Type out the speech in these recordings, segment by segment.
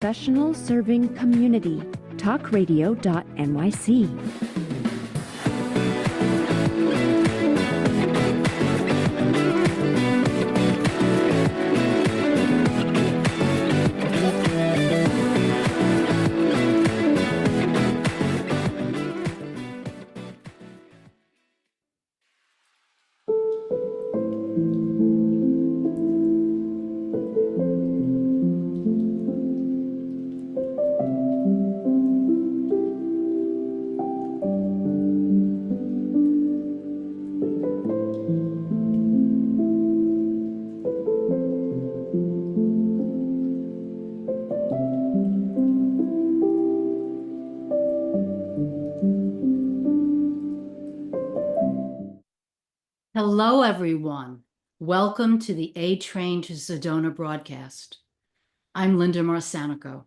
professional serving community, talkradio.nyc. Hello, everyone. Welcome to the A Train to Sedona broadcast. I'm Linda Marcanico.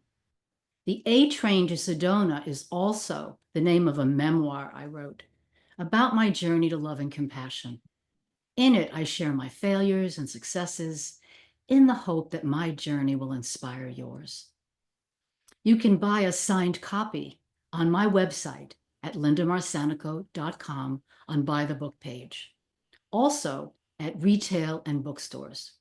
The A Train to Sedona is also the name of a memoir I wrote about my journey to love and compassion. In it, I share my failures and successes in the hope that my journey will inspire yours. You can buy a signed copy on my website at lindamarcanico.com on Buy the Book page. Also at retail and bookstores.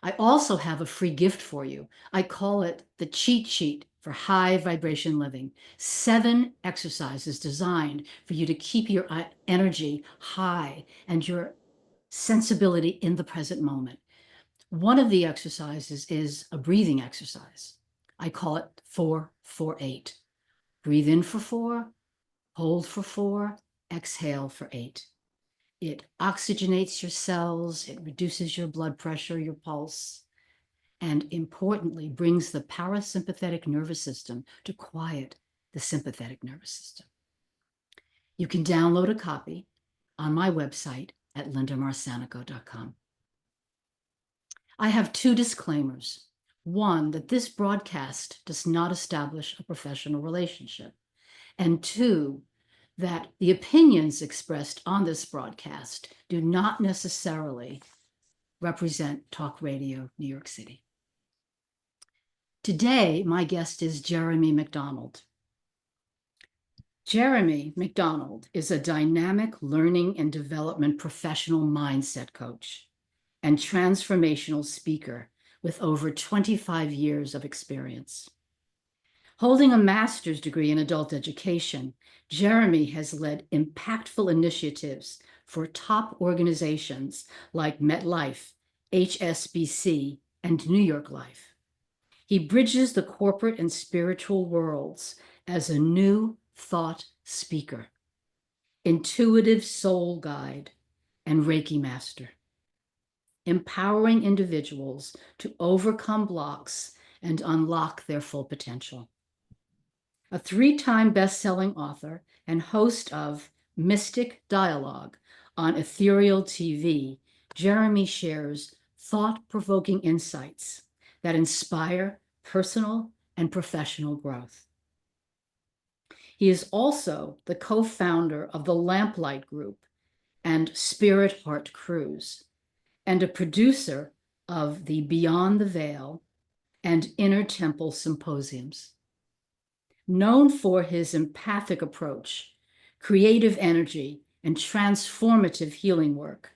I also have a free gift for you. I call it the cheat sheet for high vibration living. 7 exercises designed for you to keep your energy high and your sensibility in the present moment. One of the exercises is a breathing exercise. I call it 4-4-8. Breathe in for 4, hold for 4, exhale for 8. It oxygenates your cells, it reduces your blood pressure, your pulse, and importantly, brings the parasympathetic nervous system to quiet the sympathetic nervous system. You can download a copy on my website at lindamarcanico.com. I have 2 disclaimers. One, that this broadcast does not establish a professional relationship. And 2, that the opinions expressed on this broadcast do not necessarily represent Talk Radio New York City. Today, my guest is Jeremy McDonald. Jeremy McDonald is a dynamic learning and development professional mindset coach and transformational speaker with over 25 years of experience. Holding a master's degree in adult education, Jeremy has led impactful initiatives for top organizations like MetLife, HSBC, and New York Life. He bridges the corporate and spiritual worlds as a new thought speaker, intuitive soul guide, and Reiki Master, empowering individuals to overcome blocks and unlock their full potential. A 3-time best-selling author and host of Mystic Dialogue on Ethereal TV, Jeremy shares thought-provoking insights that inspire personal and professional growth. He is also the co-founder of the Lamplight Group and Spirit Heart Cruise, and a producer of the Beyond the Veil and Inner Temple Symposiums. Known for his empathic approach, creative energy, and transformative healing work,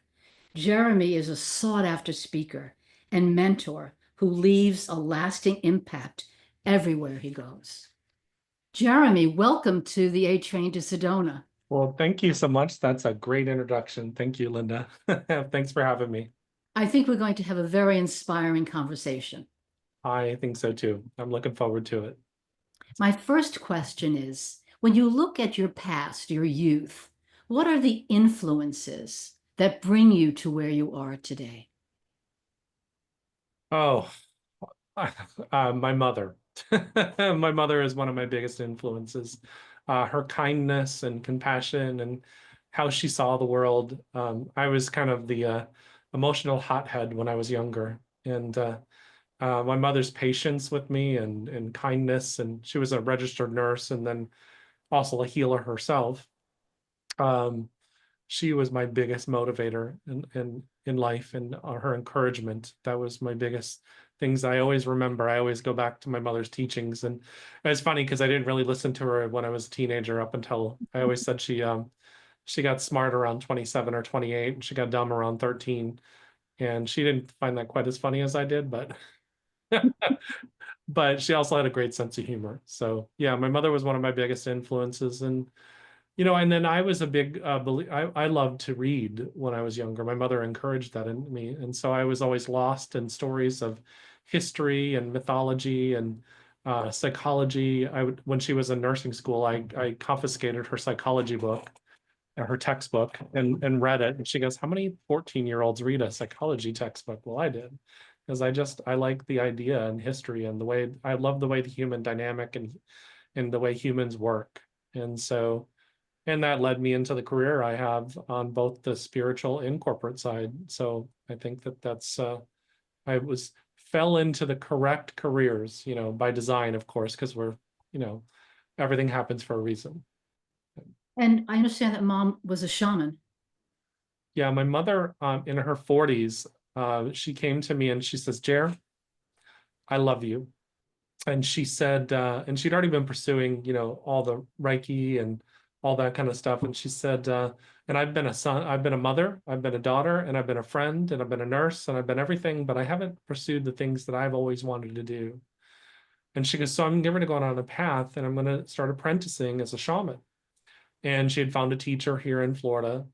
Jeremy is a sought-after speaker and mentor who leaves a lasting impact everywhere he goes. Jeremy, welcome to the A Train to Sedona. Well, thank you so much. That's a great introduction. Thank you, Linda. Thanks for having me. I think we're going to have a very inspiring conversation. I think so too. I'm looking forward to it. My first question is, when you look at your past, your youth, what are the influences that bring you to where you are today? Oh, my mother. My mother is one of my biggest influences. Her kindness and compassion and how she saw the world. I was kind of the emotional hothead when I was younger. And my mother's patience with me and kindness, and she was a registered nurse and then also a healer herself. She was my biggest motivator in life, and her encouragement. That was my biggest things I always remember. I always go back to my mother's teachings. And it's funny because I didn't really listen to her when I was a teenager up until I always said she got smart around 27 or 28 and she got dumb around 13. And she didn't find that quite as funny as I did, but but she also had a great sense of humor. So yeah, my mother was one of my biggest influences. And and then I was a big I loved to read when I was younger. My mother encouraged that in me, and so I was always lost in stories of history and mythology and psychology. When she was in nursing school, I confiscated her psychology book, her textbook, and read it. And she goes, "How many 14-year-olds read a psychology textbook?" Well, I did, because I like the idea and history and the way I love the way the human dynamic and the way humans work, and so. And that led me into the career I have on both the spiritual and corporate side. So I think that's I fell into the correct careers, by design, of course, because everything happens for a reason. And I understand that mom was a shaman. Yeah, my mother, in her 40s, she came to me and she says, "Jer, I love you." And she said, and she'd already been pursuing, all the Reiki and all that kind of stuff. And she said, and I've been a son, I've been a mother, I've been a daughter, and I've been a friend, and I've been a nurse, and I've been everything, but I haven't pursued the things that I've always wanted to do. And she goes, so I'm going to go on a path and I'm going to start apprenticing as a shaman. And she had found a teacher here in Florida,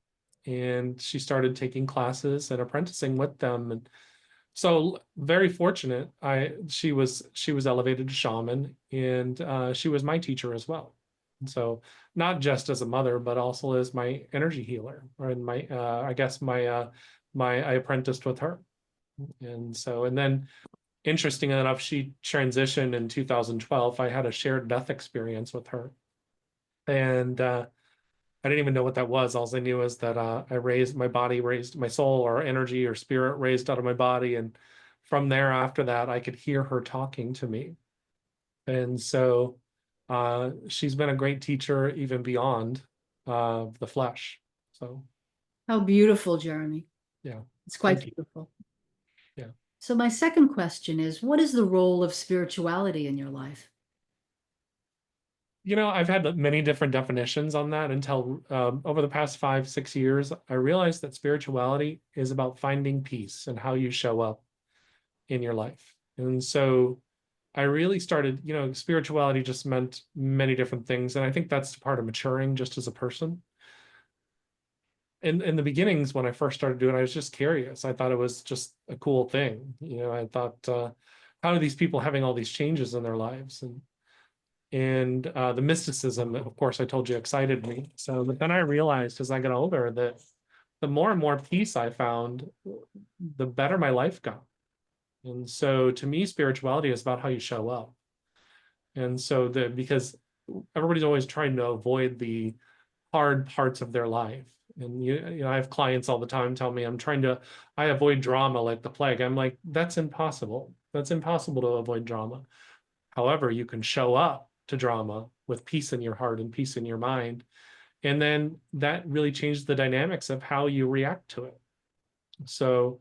and she started taking classes and apprenticing with them. And so very fortunate, she was elevated to shaman, and she was my teacher as well. And so not just as a mother, but also as my energy healer, or in my I guess I apprenticed with her. And so, and then interesting enough, she transitioned in 2012. I had a shared death experience with her, and I didn't even know what that was. All I knew is that my soul or energy or spirit raised out of my body. And from there, after that, I could hear her talking to me. And so she's been a great teacher even beyond the flesh. So. How beautiful, Jeremy. Yeah. It's quite beautiful. Yeah. So my second question is, what is the role of spirituality in your life? I've had many different definitions on that until over the past 5-6 years, I realized that spirituality is about finding peace and how you show up in your life. And so I really started, spirituality just meant many different things. And I think that's part of maturing just as a person. In the beginnings, when I first started doing it, I was just curious. I thought it was just a cool thing. I thought, how are these people having all these changes in their lives? And the mysticism, of course, I told you, excited me. So, but then I realized as I got older that the more and more peace I found, the better my life got. And so to me, spirituality is about how you show up. And so because everybody's always trying to avoid the hard parts of their life. And I have clients all the time tell me I avoid drama like the plague. I'm like, that's impossible. That's impossible to avoid drama. However, you can show up to drama with peace in your heart and peace in your mind. And then that really changes the dynamics of how you react to it. So,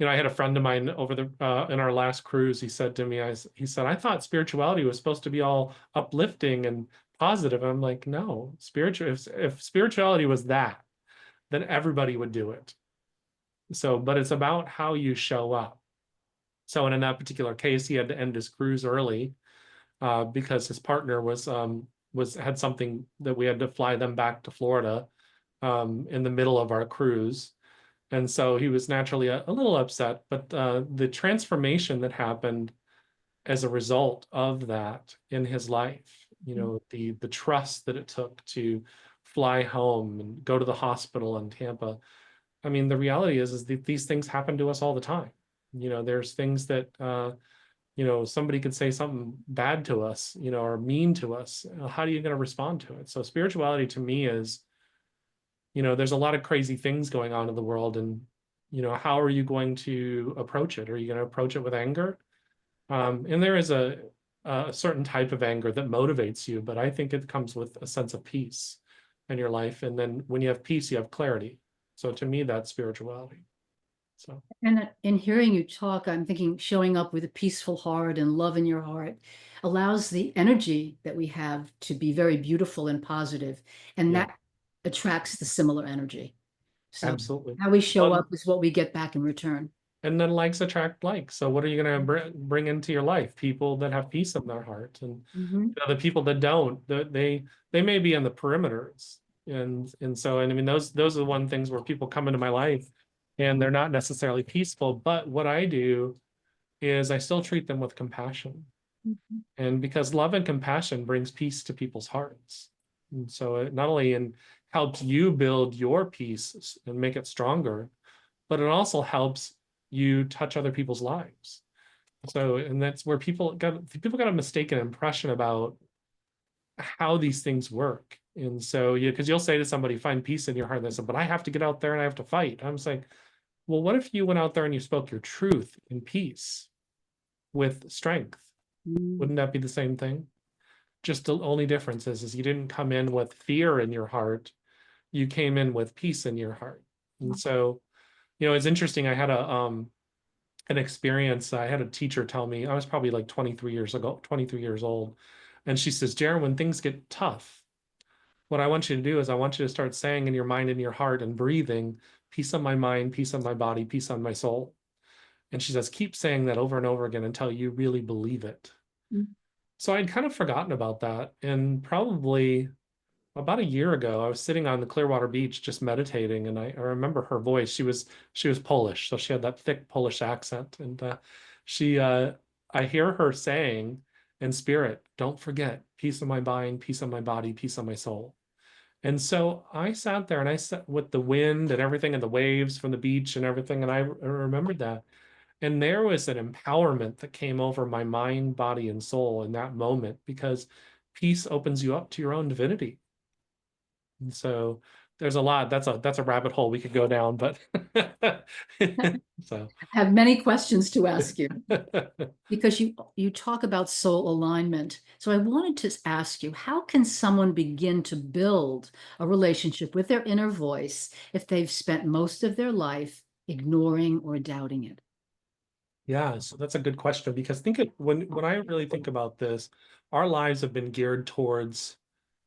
I had a friend of mine over in our last cruise. He said to me, he said, I thought spirituality was supposed to be all uplifting and positive. I'm like, no, if spirituality was that, then everybody would do it. So, but it's about how you show up. So, in that particular case, he had to end his cruise early because his partner had something that we had to fly them back to Florida in the middle of our cruise. And so he was naturally a little upset, but the transformation that happened as a result of that in his life, the trust that it took to fly home and go to the hospital in Tampa. I mean, the reality is that these things happen to us all the time. There's things that, somebody could say something bad to us, or mean to us. How are you going to respond to it? So spirituality to me is, there's a lot of crazy things going on in the world, and, how are you going to approach it? Are you going to approach it with anger? And there is a certain type of anger that motivates you, but I think it comes with a sense of peace in your life. And then when you have peace, you have clarity. So to me, that's spirituality. So And in hearing you talk, I'm thinking showing up with a peaceful heart and love in your heart allows the energy that we have to be very beautiful and positive, and yeah, that attracts the similar energy. So absolutely. how we show Well, up is what we get back in return. and then likes attract likes. So what are you going to bring into your life? People that have peace in their heart, and Mhm. the people that don't, they may be in the perimeters. And so, and I mean, those are the one things where people come into my life and they're not necessarily peaceful. But what I do is I still treat them with compassion. Mhm. And because love and compassion brings peace to people's hearts. And so it not only helps you build your peace and make it stronger, but it also helps you touch other people's lives. So, and that's where people got a mistaken impression about how these things work. And so, yeah, because you'll say to somebody, find peace in your heart. And they say, but I have to get out there and I have to fight. I'm just like, well, what if you went out there and you spoke your truth in peace with strength? Mm. Wouldn't that be the same thing? Just the only difference is you didn't come in with fear in your heart. You came in with peace in your heart. And so, it's interesting. I had an experience. I had a teacher tell me, I was probably like 23 years old. And she says, Jaron, when things get tough, what I want you to do is I want you to start saying in your mind and your heart and breathing, peace on my mind, peace on my body, peace on my soul. And she says, keep saying that over and over again until you really believe it. Mm. So I'd kind of forgotten about that. And probably about a year ago, I was sitting on the Clearwater Beach just meditating, and I remember her voice. She was Polish, so she had that thick Polish accent, and she I hear her saying in spirit, "Don't forget, peace of my mind, peace of my body, peace of my soul." And so I sat there and I sat with the wind and everything and the waves from the beach and everything, and I remembered that. And there was an empowerment that came over my mind, body, and soul in that moment because peace opens you up to your own divinity. And so there's a lot. That's a rabbit hole we could go down, but so I have many questions to ask you because you talk about soul alignment. So I wanted to ask you, how can someone begin to build a relationship with their inner voice if they've spent most of their life ignoring or doubting it? yeah, so that's a good question because when I really think about this, our lives have been geared towards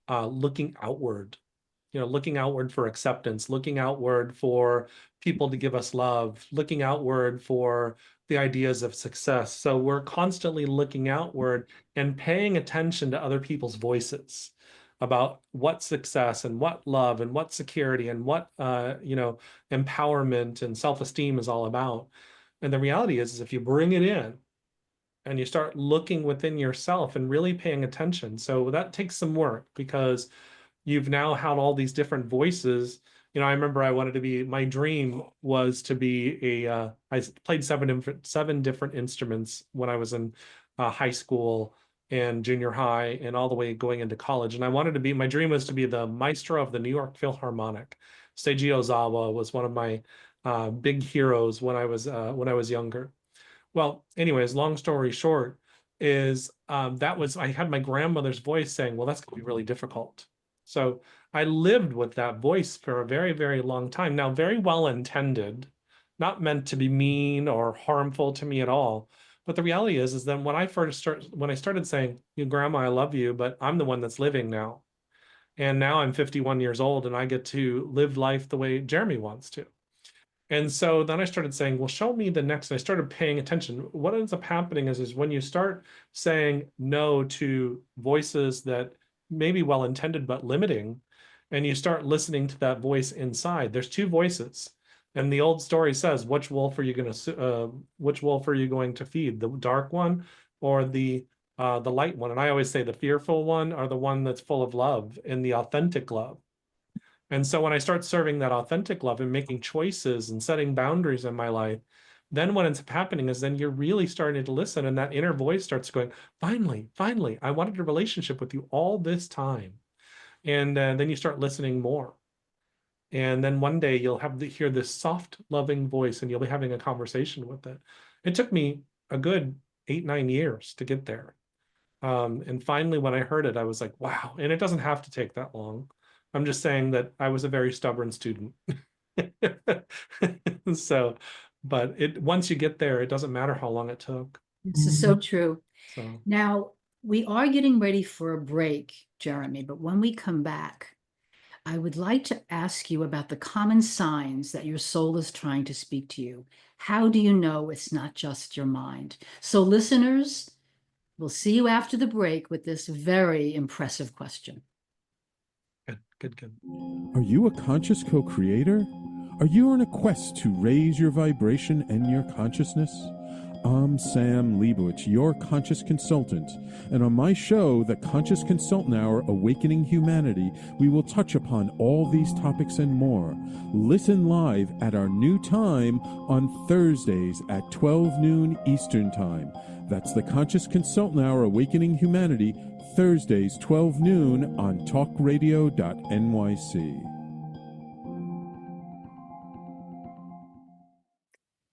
looking outward, looking outward for acceptance, looking outward for people to give us love, looking outward for the ideas of success. So we're constantly looking outward and paying attention to other people's voices about what success and what love and what security and what empowerment and self-esteem is all about. And the reality is if you bring it in and you start looking within yourself and really paying attention. So that takes some work because you've now had all these different voices. I remember my dream was to be I played seven different instruments when I was in high school and junior high and all the way going into college. And my dream was to be the maestro of the New York Philharmonic. Seiji Ozawa was one of my big heroes when I was younger. Well, anyways, long story short is I had my grandmother's voice saying, well, that's going to be really difficult. So I lived with that voice for a very, very long time. Now, very well intended, not meant to be mean or harmful to me at all. But the reality is then when I started saying, Grandma, I love you, but I'm the one that's living now. And now I'm 51 years old and I get to live life the way Jeremy wants to. And so then I started saying, well, show me the next. And I started paying attention. What ends up happening is when you start saying no to voices that may be well-intended but limiting, and you start listening to that voice inside, there's two voices. And the old story says, which wolf are you going to feed? The dark one or the light one? And I always say the fearful one or the one that's full of love and the authentic love. And so when I start serving that authentic love and making choices and setting boundaries in my life, then what ends up happening is then you're really starting to listen and that inner voice starts going, finally, finally, I wanted a relationship with you all this time. And then you start listening more. And then one day you'll hear this soft, loving voice and you'll be having a conversation with it. It took me a good 8, 9 years to get there. And finally, when I heard it, I was like, wow. And it doesn't have to take that long. I'm just saying that I was a very stubborn student. So, but once you get there, it doesn't matter how long it took. This is so true. So Now, we are getting ready for a break, Jeremy, but when we come back, I would like to ask you about the common signs that your soul is trying to speak to you. How do you know it's not just your mind? So listeners, we'll see you after the break with this very impressive question. good. Are you a conscious co-creator? Are you on a quest to raise your vibration and your consciousness? I'm Sam Leibowitz, your conscious consultant, and on my show, The Conscious Consultant Hour, Awakening Humanity, we will touch upon all these topics and more. Listen live at our new time on Thursdays at 12 noon Eastern Time. That's The Conscious Consultant Hour, Awakening Humanity, Thursdays, 12 noon on talkradio.nyc.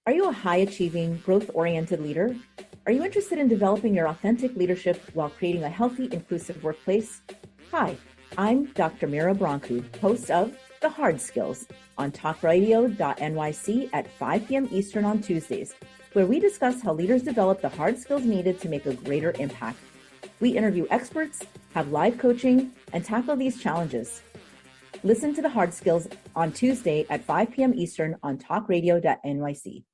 Are you a high-achieving, growth-oriented leader? Are you interested in developing your authentic leadership while creating a healthy, inclusive workplace? Hi, I'm Dr. Mira Brancu, host of The Hard Skills on talkradio.nyc at 5 p.m. Eastern on Tuesdays, where we discuss how leaders develop the hard skills needed to make a greater impact. We interview experts, have live coaching, and tackle these challenges. Listen to The Hard Skills on Tuesday at 5 p.m. Eastern on talkradio.nyc.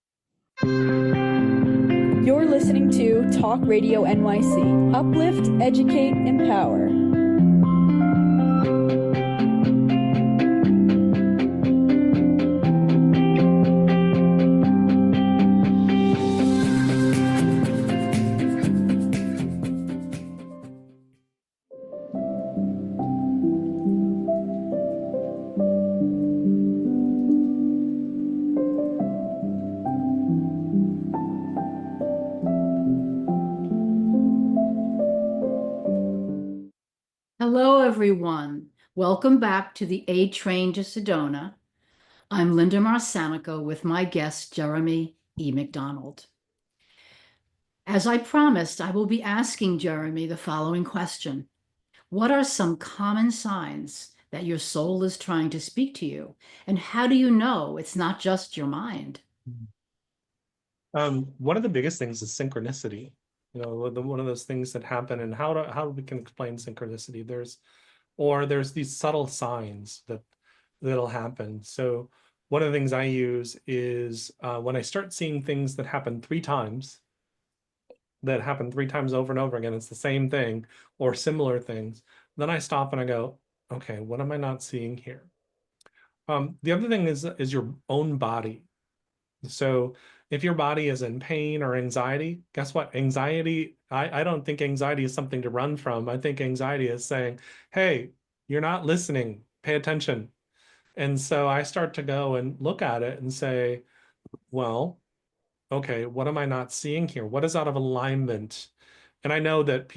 You're listening to Talk Radio NYC. Uplift, educate, empower. Hello, everyone. Welcome back to the A Train to Sedona. I'm Linda Marsanico with my guest, Jeremy E. McDonald. As I promised, I will be asking Jeremy the following question. What are some common signs that your soul is trying to speak to you? And how do you know it's not just your mind? One of the biggest things is synchronicity. One of those things that happen, and how we can explain synchronicity. There's these subtle signs that'll happen. So one of the things I use is when I start seeing things that happen three times over and over again, it's the same thing or similar things, then I stop and I go, okay, what am I not seeing here? The other thing is your own body. So if your body is in pain or anxiety, guess what? Anxiety, I don't think anxiety is something to run from. I think anxiety is saying, hey, you're not listening, pay attention. And so I start to go and look at it and say, well, okay, what am I not seeing here? What is out of alignment? And I know that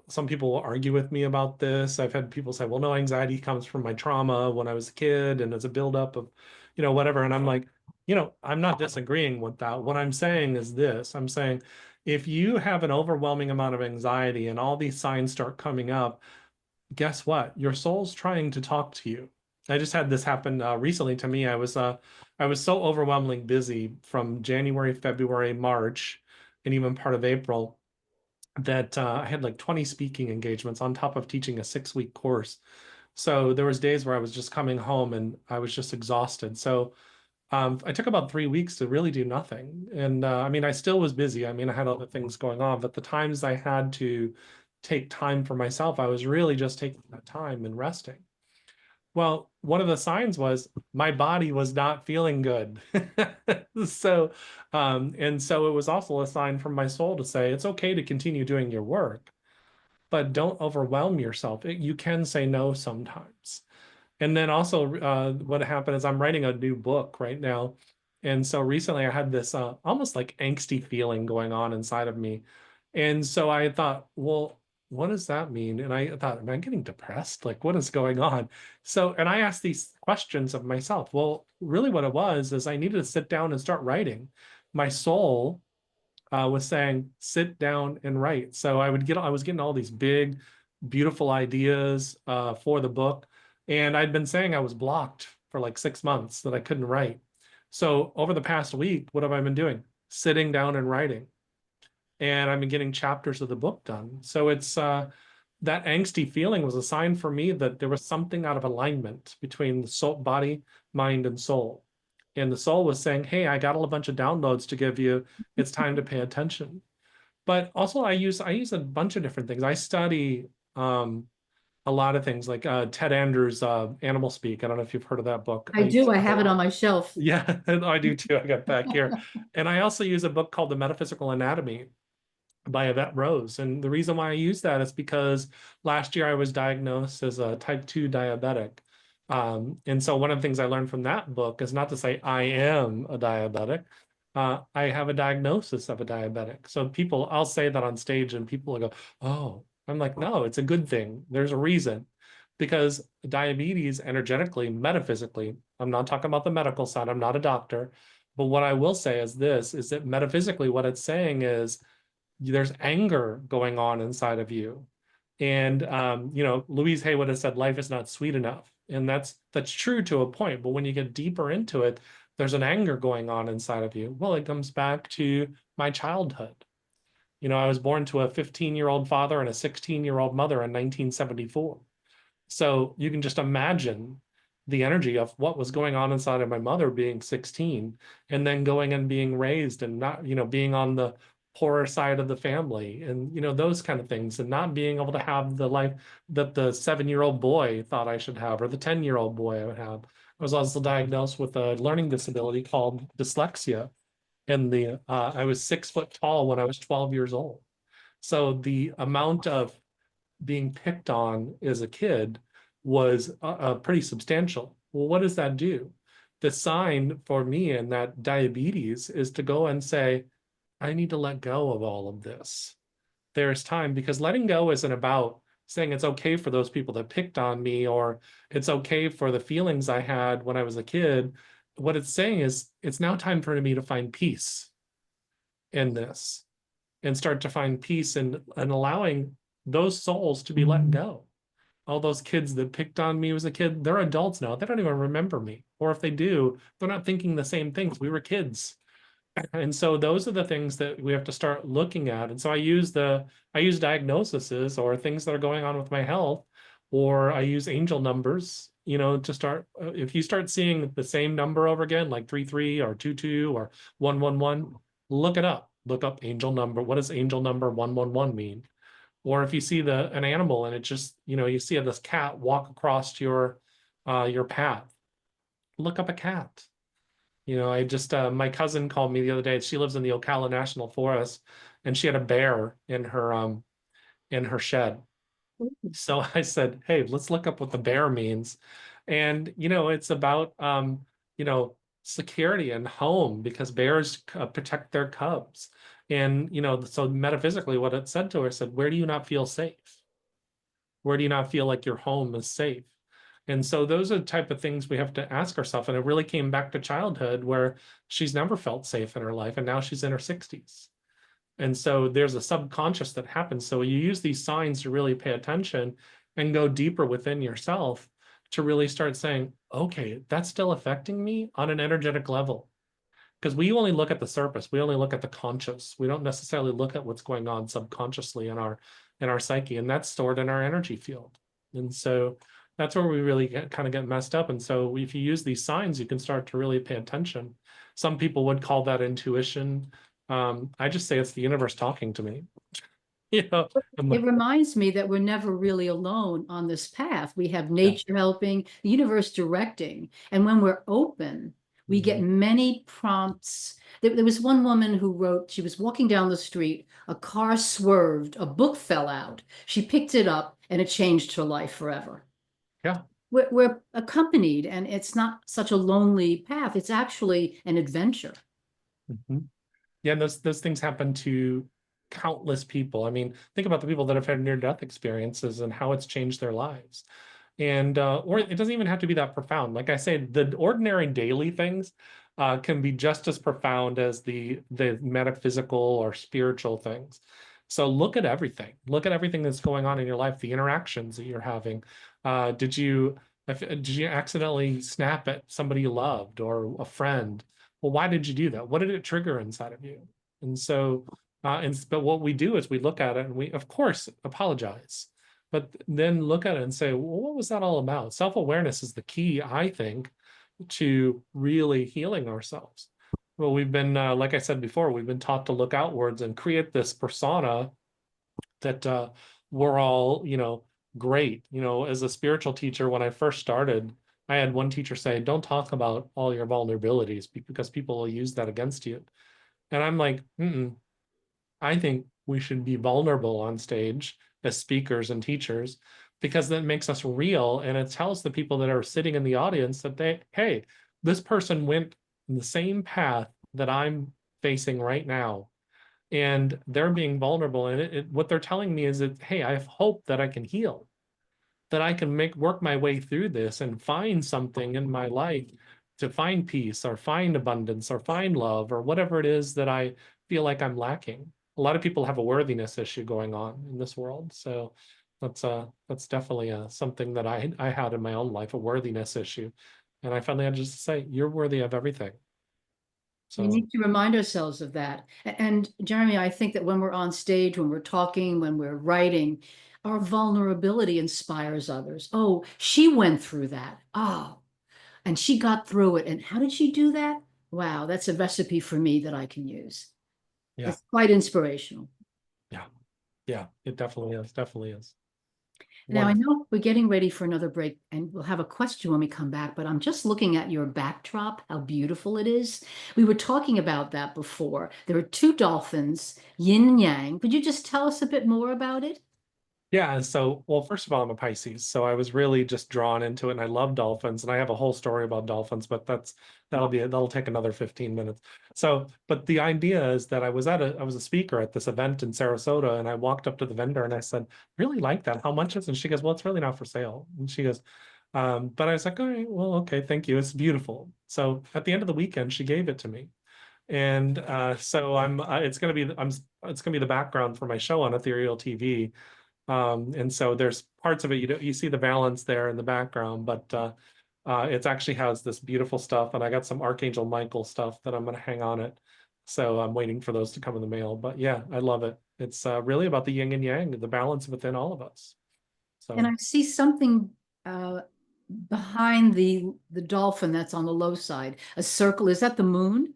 some people will argue with me about this. I've had people say, well, no, anxiety comes from my trauma when I was a kid and it's a buildup of, whatever. And I'm like, I'm not disagreeing with that. What I'm saying is this. I'm saying if you have an overwhelming amount of anxiety and all these signs start coming up, guess what? Your soul's trying to talk to you. I just had this happen recently to me. I was so overwhelmingly busy from January, February, March, and even part of April that I had like 20 speaking engagements on top of teaching a 6-week course. So there was days where I was just coming home and I was just exhausted. So I took about 3 weeks to really do nothing. And I still was busy. I had other things going on, but the times I had to take time for myself, I was really just taking that time and resting. Well, one of the signs was my body was not feeling good. So it was also a sign from my soul to say, it's okay to continue doing your work, but don't overwhelm yourself. You can say no sometimes. And then also what happened is I'm writing a new book right now. And so recently I had this almost like angsty feeling going on inside of me. And so I thought, well, what does that mean? And I thought, am I getting depressed? Like, what is going on? So, and I asked these questions of myself. Well, really what it was is I needed to sit down and start writing. My soul was saying, sit down and write. So I was getting all these big, beautiful ideas for the book. And I'd been saying I was blocked for like 6 months that I couldn't write. So over the past week, what have I been doing? Sitting down and writing. And I've been getting chapters of the book done. So it's that angsty feeling was a sign for me that there was something out of alignment between the soul, body, mind, and soul. And the soul was saying, hey, I got a bunch of downloads to give you. It's time to pay attention. But also I use a bunch of different things. I study a lot of things like Ted Andrews' Animal Speak. I don't know if you've heard of that book. I do. I have it on my shelf. Yeah, I do too. I got back here. And I also use a book called The Metaphysical Anatomy by Yvette Rose. And the reason why I use that is because last year I was diagnosed as a type 2 diabetic. And so one of the things I learned from that book is not to say I am a diabetic. I have a diagnosis of a diabetic. So I'll say that on stage and people will go, oh, I'm like, no, it's a good thing. There's a reason. Because diabetes energetically, metaphysically, I'm not talking about the medical side, I'm not a doctor, but what I will say is this, is that metaphysically what it's saying is there's anger going on inside of you. And, Louise Hay would have said, life is not sweet enough. And that's true to a point. But when you get deeper into it, there's an anger going on inside of you. Well, it comes back to my childhood. I was born to a 15-year-old father and a 16-year-old mother in 1974. So you can just imagine the energy of what was going on inside of my mother being 16 and then going and being raised and not, being on the poorer side of the family and, those kind of things, and not being able to have the life that the 7-year-old boy thought I should have, or the 10-year-old boy I would have. I was also diagnosed with a learning disability called dyslexia. And I was 6 foot tall when I was 12 years old. So the amount of being picked on as a kid was pretty substantial. Well, what does that do? The sign for me in that diabetes is to go and say, I need to let go of all of this. There's time, because letting go isn't about saying it's okay for those people that picked on me, or it's okay for the feelings I had when I was a kid. What it's saying is it's now time for me to find peace in this and start to find peace and allowing those souls to be let go. All those kids that picked on me as a kid, they're adults now. They don't even remember me. Or if they do, they're not thinking the same things. We were kids. And so those are the things that we have to start looking at. And so I use diagnoses or things that are going on with my health, or I use angel numbers, to start. If you start seeing the same number over again, like 33 or 22 or 111, look it up. Look up angel number. What does angel number 111 mean? Or if you see an animal and it just, you see this cat walk across your path, look up a cat. My cousin called me the other day. She lives in the Ocala National Forest, and she had a bear in her shed. So I said, hey, let's look up what the bear means. And, it's about, security and home, because bears protect their cubs. And, so metaphysically what it said to her, said, where do you not feel safe? Where do you not feel like your home is safe? And so those are the type of things we have to ask ourselves. And it really came back to childhood, where she's never felt safe in her life. And now she's in her 60s. And so there's a subconscious that happens. So you use these signs to really pay attention and go deeper within yourself to really start saying, okay, that's still affecting me on an energetic level. Because we only look at the surface. We only look at the conscious. We don't necessarily look at what's going on subconsciously in our psyche. And that's stored in our energy field. And so that's where we really kind of get messed up. And so if you use these signs, you can start to really pay attention. Some people would call that intuition. I just say it's the universe talking to me. It reminds me that we're never really alone on this path. We have nature helping, the universe directing. And when we're open, we get many prompts. There was one woman who wrote, she was walking down the street, a car swerved, a book fell out. She picked it up and it changed her life forever. Yeah. We're accompanied, and it's not such a lonely path. It's actually an adventure. Mm-hmm. Yeah, and those things happen to countless people. I mean, think about the people that have had near-death experiences and how it's changed their lives. And or it doesn't even have to be that profound. Like I say, the ordinary daily things can be just as profound as the metaphysical or spiritual things. So look at everything. Look at everything that's going on in your life, the interactions that you're having. Did you accidentally snap at somebody you loved or a friend? well, why did you do that? What did it trigger inside of you? And so, but what we do is we look at it and we, of course, apologize, but then look at it and say, well, what was that all about? Self-awareness is the key, I think, to really healing ourselves. Well, we've been, like I said before, we've been taught to look outwards and create this persona that we're all, great. As a spiritual teacher, when I first started, I had one teacher say, don't talk about all your vulnerabilities because people will use that against you. And I'm like, I think we should be vulnerable on stage as speakers and teachers, because that makes us real. And it tells the people that are sitting in the audience that hey, this person went in the same path that I'm facing right now. And they're being vulnerable. And what they're telling me is that, hey, I have hope that I can heal, that I can work my way through this and find something in my life to find peace or find abundance or find love or whatever it is that I feel like I'm lacking. A lot of people have a worthiness issue going on in this world. So that's definitely something that I had in my own life, a worthiness issue. And I finally had to just say, you're worthy of everything. So we need to remind ourselves of that. And Jeremy, I think that when we're on stage, when we're talking, when we're writing, our vulnerability inspires others. Oh, she went through that. Oh, and she got through it. And how did she do that? Wow, that's a recipe for me that I can use. Yeah. It's quite inspirational. Yeah, it definitely is. Now, I know we're getting ready for another break, and we'll have a question when we come back, but I'm just looking at your backdrop, how beautiful it is. We were talking about that before. There are two dolphins, yin and yang. Could you just tell us a bit more about it? Yeah, so, well, first of all, I'm a Pisces, so I was really just drawn into it, and I love dolphins, and I have a whole story about dolphins, but that'll take another 15 minutes. So, but the idea is that I was a speaker at this event in Sarasota, and I walked up to the vendor and I said, really like that, how much is it? And she goes, well, it's really not for sale. And she goes, but I was like, all right, well, okay, thank you, it's beautiful. So at the end of the weekend, she gave it to me. And so it's gonna be the background for my show on Ethereal TV. And so there's parts of it, you see the balance there in the background, but it actually has this beautiful stuff, and I got some Archangel Michael stuff that I'm going to hang on it. So I'm waiting for those to come in the mail. But yeah, I love it. It's really about the yin and yang, the balance within all of us. So. And I see something behind the dolphin that's on the low side, a circle. Is that the moon?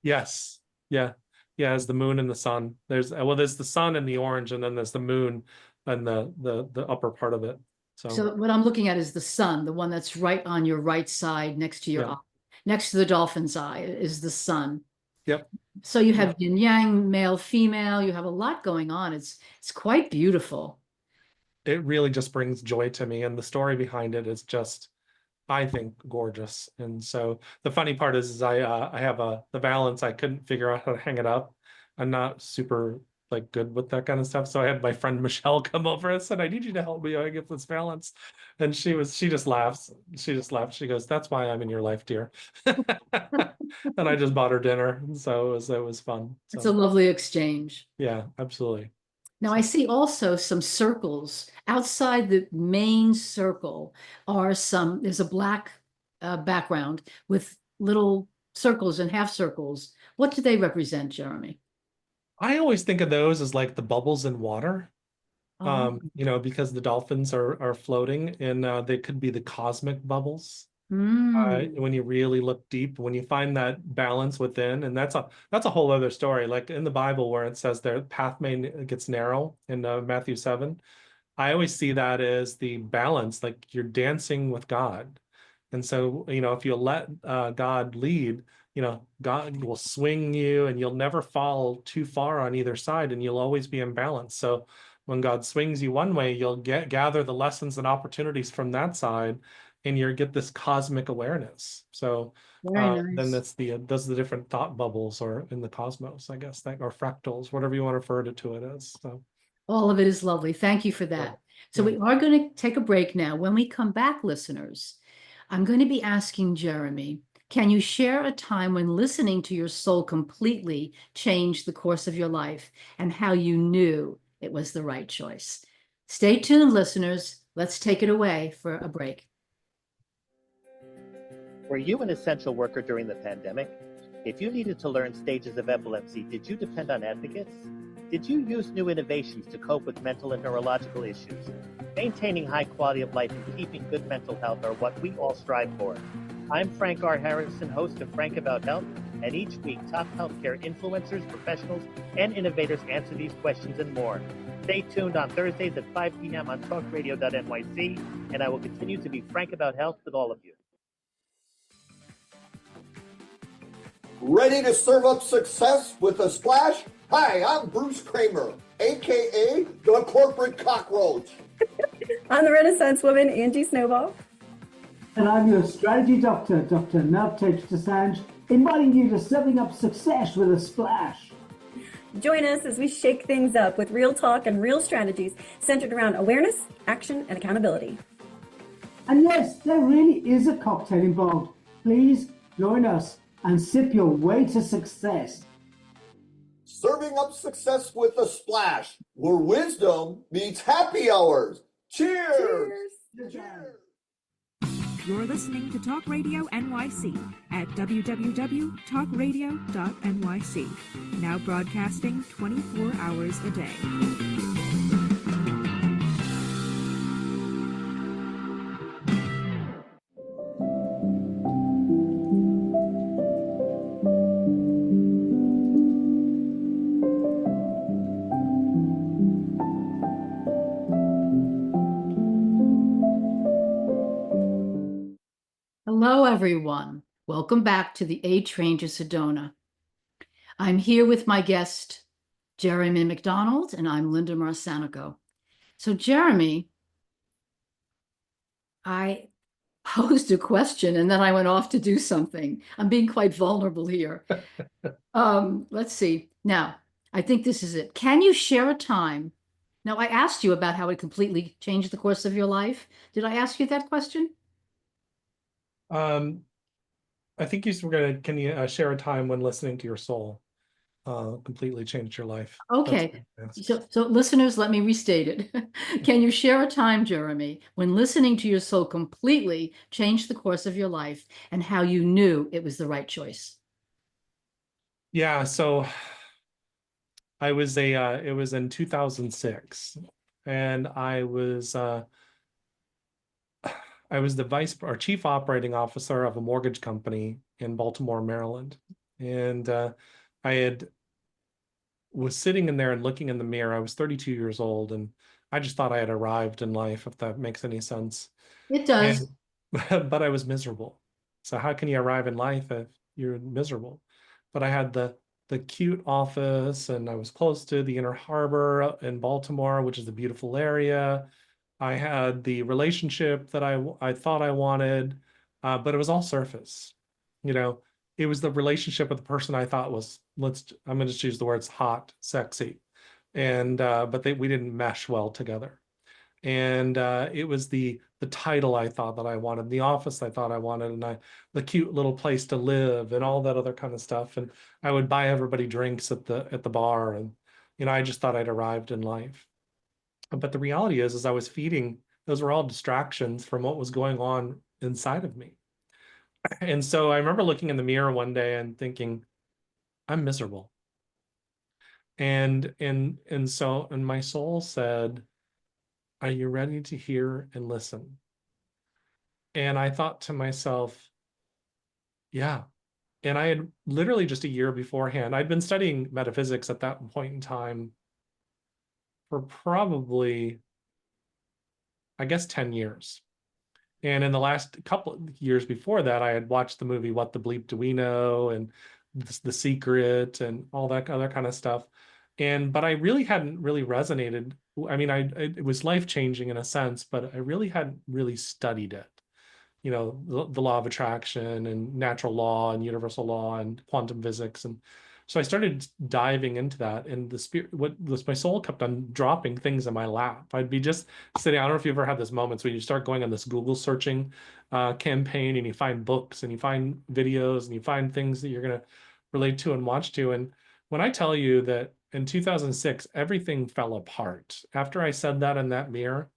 Yes. Yeah. Yeah, it's the moon and the sun. There's the sun and the orange, and then there's the moon and the upper part of it. So what I'm looking at is the sun, the one that's right on your right side next to your eye. Next to the dolphin's eye is the sun. Yep. So you have yin yang, male, female, you have a lot going on. It's quite beautiful. It really just brings joy to me, and the story behind it is just, I think, gorgeous. And so the funny part is I have the balance. I couldn't figure out how to hang it up. I'm not super good with that kind of stuff. So I had my friend Michelle come over and said, I need you to help me get this balance. And she just laughs. She just laughed. She goes, that's why I'm in your life, dear. And I just bought her dinner. And so it was fun. So, it's a lovely exchange. Yeah, absolutely. Now, I see also some circles outside the main circle there's a black background with little circles and half circles. What do they represent, Jeremy? I always think of those as like the bubbles in water, because the dolphins are floating, and they could be the cosmic bubbles. When you really look deep, when you find that balance within, and that's a whole other story. Like in the Bible, where it says their path gets narrow in Matthew 7, I always see that as the balance, like you're dancing with God. And so, if you let God lead, God will swing you, and you'll never fall too far on either side, and you'll always be in balance. So when God swings you one way, you'll gather the lessons and opportunities from that side, and you get this cosmic awareness. So nice. Then those are the different thought bubbles, or in the cosmos, I guess, or fractals, whatever you want to refer to it as. So all of it is lovely. Thank you for that. So we are going to take a break now. When we come back, listeners, I'm going to be asking Jeremy, can you share a time when listening to your soul completely changed the course of your life, and how you knew it was the right choice? Stay tuned, listeners. Let's take it away for a break. Were you an essential worker during the pandemic? If you needed to learn stages of epilepsy, did you depend on advocates? Did you use new innovations to cope with mental and neurological issues? Maintaining high quality of life and keeping good mental health are what we all strive for. I'm Frank R. Harrison, host of Frank About Health, and each week top healthcare influencers, professionals, and innovators answer these questions and more. Stay tuned on Thursdays at 5 p.m. on talkradio.nyc, and I will continue to be frank about health with all of you. Ready to serve up success with a splash? Hi, I'm Bruce Kramer, aka the corporate cockroach. I'm the Renaissance woman, Angie Snowball. And I'm your strategy doctor, Dr. Lamplight, inviting you to serving up success with a splash. Join us as we shake things up with real talk and real strategies centered around awareness, action, and accountability. And yes, there really is a cocktail involved. Please join us and sip your way to success. Serving up success with a splash, where wisdom meets happy hours. Cheers! Cheers. You're listening to Talk Radio NYC at www.talkradio.nyc. Now broadcasting 24 hours a day. Hello, everyone. Welcome back to the A Train to Sedona. I'm here with my guest, Jeremy McDonald, and I'm Linda Marsanico. So, Jeremy, I posed a question and then I went off to do something. I'm being quite vulnerable here. Let's see. Now, I think this is it. Can you share a time? Now, I asked you about how it completely changed the course of your life. Did I ask you that question? I think you were gonna, can you share a time when listening to your soul completely changed your life? Okay, so listeners, let me restate it. Can you share a time, Jeremy, when listening to your soul completely changed the course of your life and how you knew it was the right choice? Yeah, so it was in 2006, and I was the chief operating officer of a mortgage company in Baltimore, Maryland. And was sitting in there and looking in the mirror. I was 32 years old, and I just thought I had arrived in life, if that makes any sense. It does. But I was miserable. So how can you arrive in life if you're miserable? But I had the cute office, and I was close to the Inner Harbor in Baltimore, which is a beautiful area. I had the relationship that I thought I wanted, but it was all surface. You know, it was the relationship with the person I thought was, I'm going to just use the words hot, sexy. And, but we didn't mesh well together. And it was the title I thought that I wanted, the office I thought I wanted, and the cute little place to live and all that other kind of stuff. And I would buy everybody drinks at the bar. And, you know, I just thought I'd arrived in life. But the reality is I was feeding, those were all distractions from what was going on inside of me. And so I remember looking in the mirror one day and thinking, I'm miserable. And my soul said, are you ready to hear and listen? And I thought to myself, yeah. And I had literally just a year beforehand, I'd been studying metaphysics at that point in time for probably, I guess, 10 years. And in the last couple of years before that, I had watched the movie What the Bleep Do We Know and The Secret and all that other kind of stuff. But I really hadn't really resonated. I mean, it was life-changing in a sense, but I really hadn't really studied it. You know, the law of attraction and natural law and universal law and quantum physics. And so I started diving into that, and my soul kept on dropping things in my lap. I'd be just sitting, I don't know if you've ever had this moments where you start going on this Google searching campaign, and you find books and you find videos and you find things that you're going to relate to and watch to. And when I tell you that in 2006, everything fell apart after I said that in that mirror,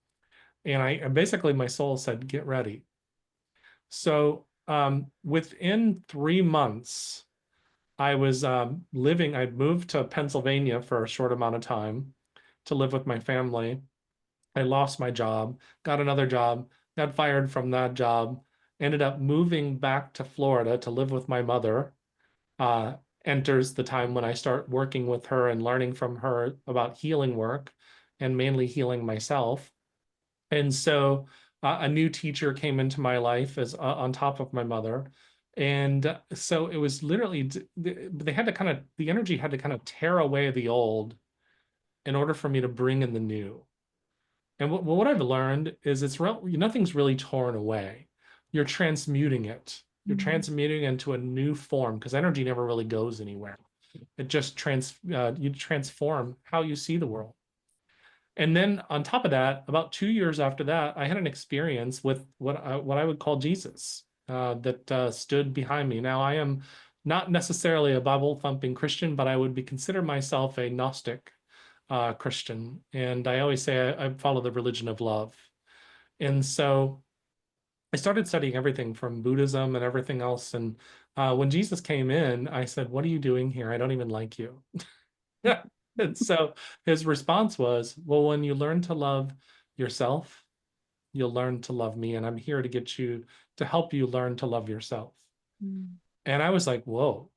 and basically my soul said, get ready. So within 3 months, I was I'd moved to Pennsylvania for a short amount of time to live with my family. I lost my job, got another job, got fired from that job, ended up moving back to Florida to live with my mother. Enters the time when I start working with her and learning from her about healing work and mainly healing myself. And so a new teacher came into my life as on top of my mother. And so it was literally, they had to kind of, the energy had to kind of tear away the old in order for me to bring in the new. And what I've learned is nothing's really torn away. You're transmuting it. You're transmuting into a new form, because energy never really goes anywhere. It just you transform how you see the world. And then on top of that, about 2 years after that, I had an experience with what I would call Jesus that stood behind me. Now, I am not necessarily a Bible thumping Christian, but I would consider myself a Gnostic Christian. And I always say I follow the religion of love. And so I started studying everything from Buddhism and everything else. And when Jesus came in, I said, "What are you doing here? I don't even like you." And so his response was, "Well, when you learn to love yourself, you'll learn to love me. And I'm here to help you learn to love yourself." And I was like, whoa.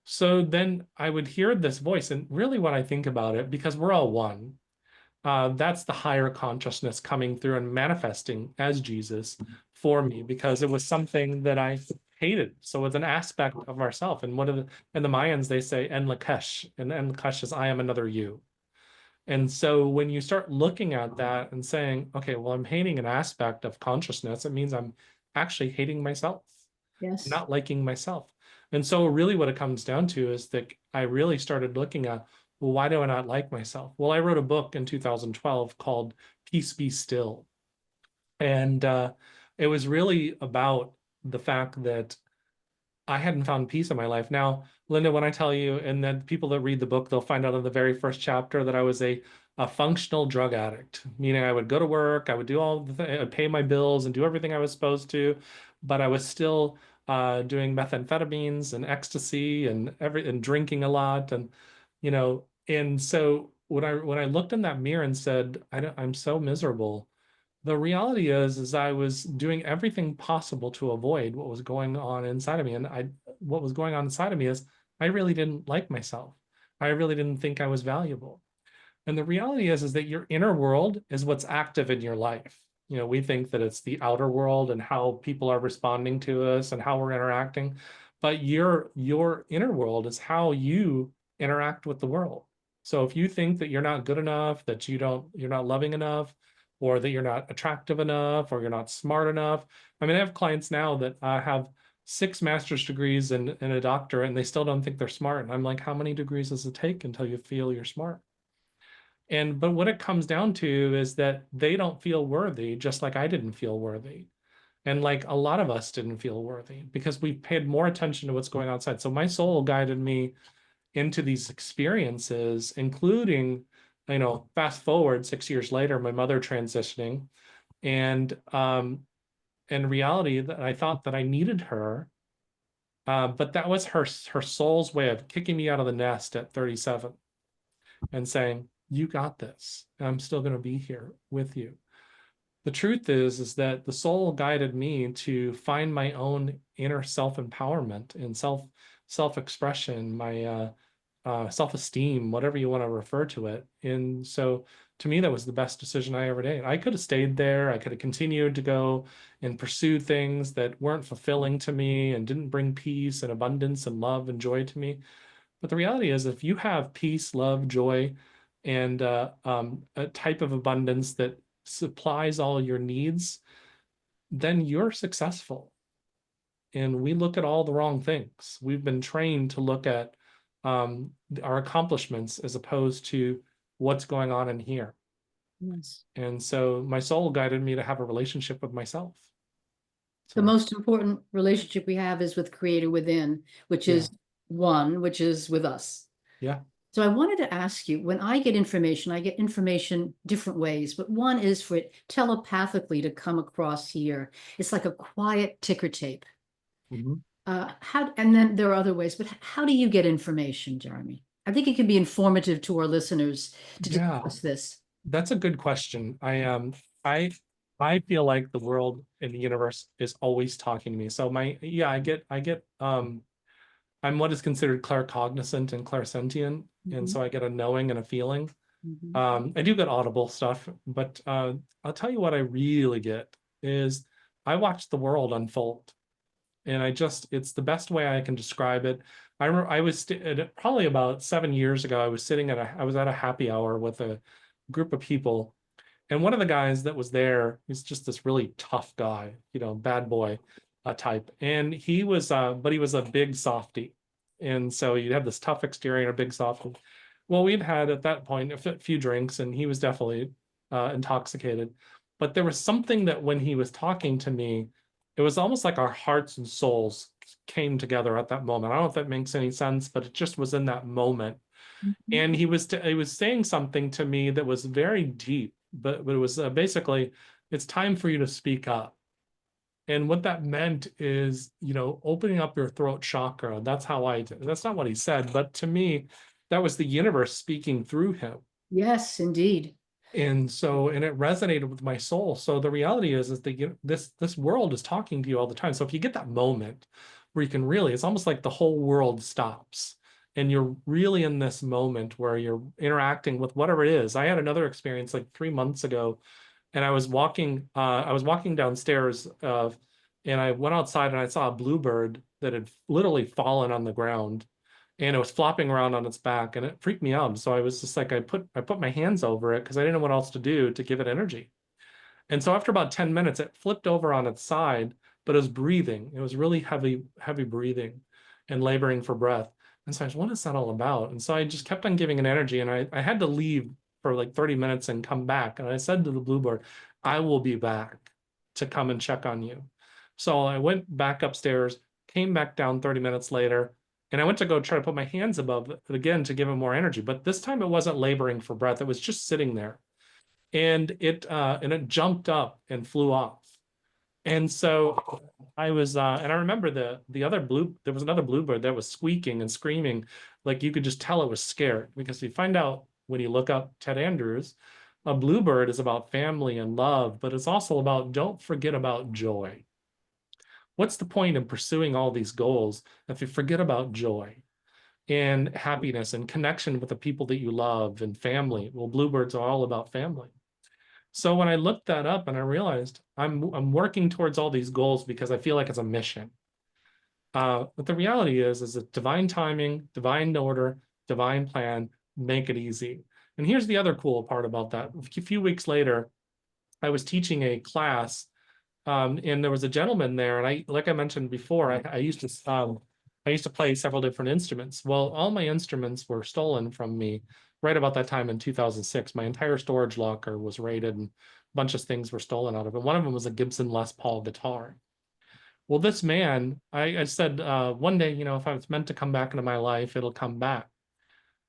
So then I would hear this voice. And really what I think about it, because we're all one, that's the higher consciousness coming through and manifesting as Jesus for me, because it was something that I hated. So it's an aspect of ourself. And in the Mayans, they say En Lakesh, and En Lakesh is I am another you. And so when you start looking at that and saying, okay, well, I'm hating an aspect of consciousness, it means I'm actually hating myself, not liking myself. And so really what it comes down to is that I really started looking at, well, why do I not like myself? Well, I wrote a book in 2012 called Peace Be Still. And it was really about the fact that I hadn't found peace in my life. Now, Linda, when I tell you, and then people that read the book, they'll find out in the very first chapter that I was a functional drug addict, meaning I would go to work, I would do all the things, I'd pay my bills and do everything I was supposed to, but I was still doing methamphetamines and ecstasy and drinking a lot, and and so when I looked in that mirror and said, I'm so miserable, the reality is I was doing everything possible to avoid what was going on inside of me. And what was going on inside of me is I really didn't like myself. I really didn't think I was valuable. And the reality is that your inner world is what's active in your life. We think that it's the outer world and how people are responding to us and how we're interacting, but your inner world is how you interact with the world. So if you think that you're not good enough, that you're not loving enough, or that you're not attractive enough, or you're not smart enough. I mean, I have clients now that have 6 master's degrees and a doctorate, and they still don't think they're smart. And I'm like, how many degrees does it take until you feel you're smart? But what it comes down to is that they don't feel worthy, just like I didn't feel worthy. And like a lot of us didn't feel worthy because we paid more attention to what's going on outside. So my soul guided me into these experiences, including, fast forward 6 years later, my mother transitioning, and in reality, that I thought that I needed her, but that was her soul's way of kicking me out of the nest at 37 and saying, you got this. I'm still going to be here with you. The truth is that the soul guided me to find my own inner self-empowerment and self-expression, my self-esteem, whatever you want to refer to it. And so to me, that was the best decision I ever did. I could have stayed there. I could have continued to go and pursue things that weren't fulfilling to me and didn't bring peace and abundance and love and joy to me. But the reality is, if you have peace, love, joy, and a type of abundance that supplies all your needs, then you're successful. And we look at all the wrong things. We've been trained to look at our accomplishments as opposed to what's going on in here. Yes. And so my soul guided me to have a relationship with myself. So, the most important relationship we have is with Creator within, which is one, which is with us. Yeah. So I wanted to ask you, when I get information different ways, but one is for it telepathically to come across here. It's like a quiet ticker tape. And then there are other ways, but how do you get information, Jeremy? I think it can be informative to our listeners to discuss this. That's a good question. I feel like the world and the universe is always talking to me. So I'm what is considered claircognizant and clairsentient. And so I get a knowing and a feeling. I do get audible stuff, but I'll tell you what I really get is I watch the world unfold. And it's the best way I can describe it. I was probably about 7 years ago, I was at a happy hour with a group of people. And one of the guys that was there, he's just this really tough guy, bad boy type. And he was, but he was a big softie. And so you'd have this tough exterior and a big softie. Well, we'd had at that point a few drinks, and he was definitely intoxicated. But there was something that when he was talking to me, it was almost like our hearts and souls came together at that moment. I don't know if that makes any sense, but it just was in that moment. And he was saying something to me that was very deep, but it was basically, it's time for you to speak up. And what that meant is, opening up your throat chakra. That's not what he said, but to me, that was the universe speaking through him. Yes, indeed. And it resonated with my soul. So the reality is that this world is talking to you all the time. So if you get that moment where you can really, it's almost like the whole world stops and you're really in this moment where you're interacting with whatever it is. I had another experience like 3 months ago, and I was walking downstairs and I went outside and I saw a bluebird that had literally fallen on the ground. And it was flopping around on its back, and it freaked me out. So I was just like, I put my hands over it because I didn't know what else to do to give it energy. And so after about 10 minutes, it flipped over on its side, but it was breathing. It was really heavy breathing and laboring for breath. And so I was, what is that all about? And so I just kept on giving it energy, and I had to leave for like 30 minutes and come back. And I said to the bluebird, I will be back to come and check on you. So I went back upstairs, came back down 30 minutes later, and I went to go try to put my hands above it again to give him more energy. But this time it wasn't laboring for breath. It was just sitting there. And it jumped up and flew off. And so I was, and I remember there was another bluebird that was squeaking and screaming. Like you could just tell it was scared, because you find out when you look up Ted Andrews, a bluebird is about family and love, but it's also about, don't forget about joy. What's the point of pursuing all these goals if you forget about joy and happiness and connection with the people that you love and family? Well, bluebirds are all about family. So when I looked that up and I realized I'm working towards all these goals because I feel like it's a mission. But the reality is that divine timing, divine order, divine plan, make it easy. And here's the other cool part about that. A few weeks later, I was teaching a class. And there was a gentleman there, and like I mentioned before, I used to play several different instruments. Well, all my instruments were stolen from me right about that time in 2006. My entire storage locker was raided, and a bunch of things were stolen out of it. One of them was a Gibson Les Paul guitar. Well, this man, I said, one day, if I was meant to come back into my life, it'll come back.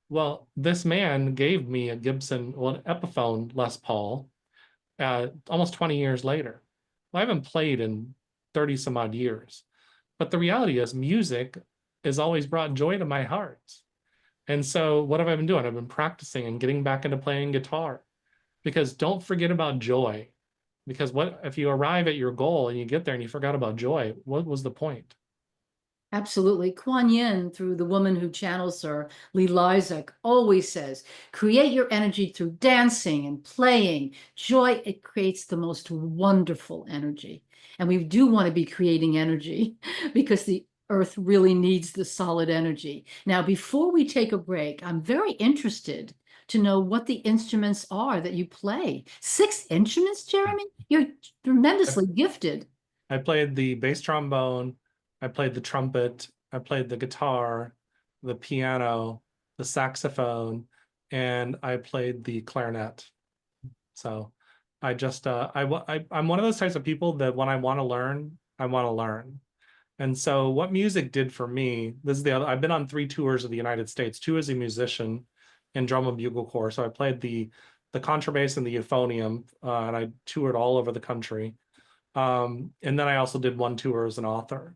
Well, this man gave me an Epiphone Les Paul almost 20 years later. I haven't played in 30 some odd years, but the reality is music has always brought joy to my heart. And so what have I been doing? I've been practicing and getting back into playing guitar, because don't forget about joy. Because what if you arrive at your goal and you get there and you forgot about joy? What was the point? Absolutely. Kuan Yin, through the woman who channels her, Lee Lysak, always says, create your energy through dancing and playing. Joy, it creates the most wonderful energy. And we do want to be creating energy because the earth really needs the solid energy. Now, before we take a break, I'm very interested to know what the instruments are that you play. 6 instruments, Jeremy? You're tremendously gifted. I played the bass trombone, I played the trumpet, I played the guitar, the piano, the saxophone, and I played the clarinet. So I just, I'm one of those types of people that when I want to learn, I want to learn. And so what music did for me, I've been on 3 tours of the United States, 2 as a musician in drum and bugle corps. So I played the contrabass and the euphonium, and I toured all over the country. And then I also did 1 tour as an author.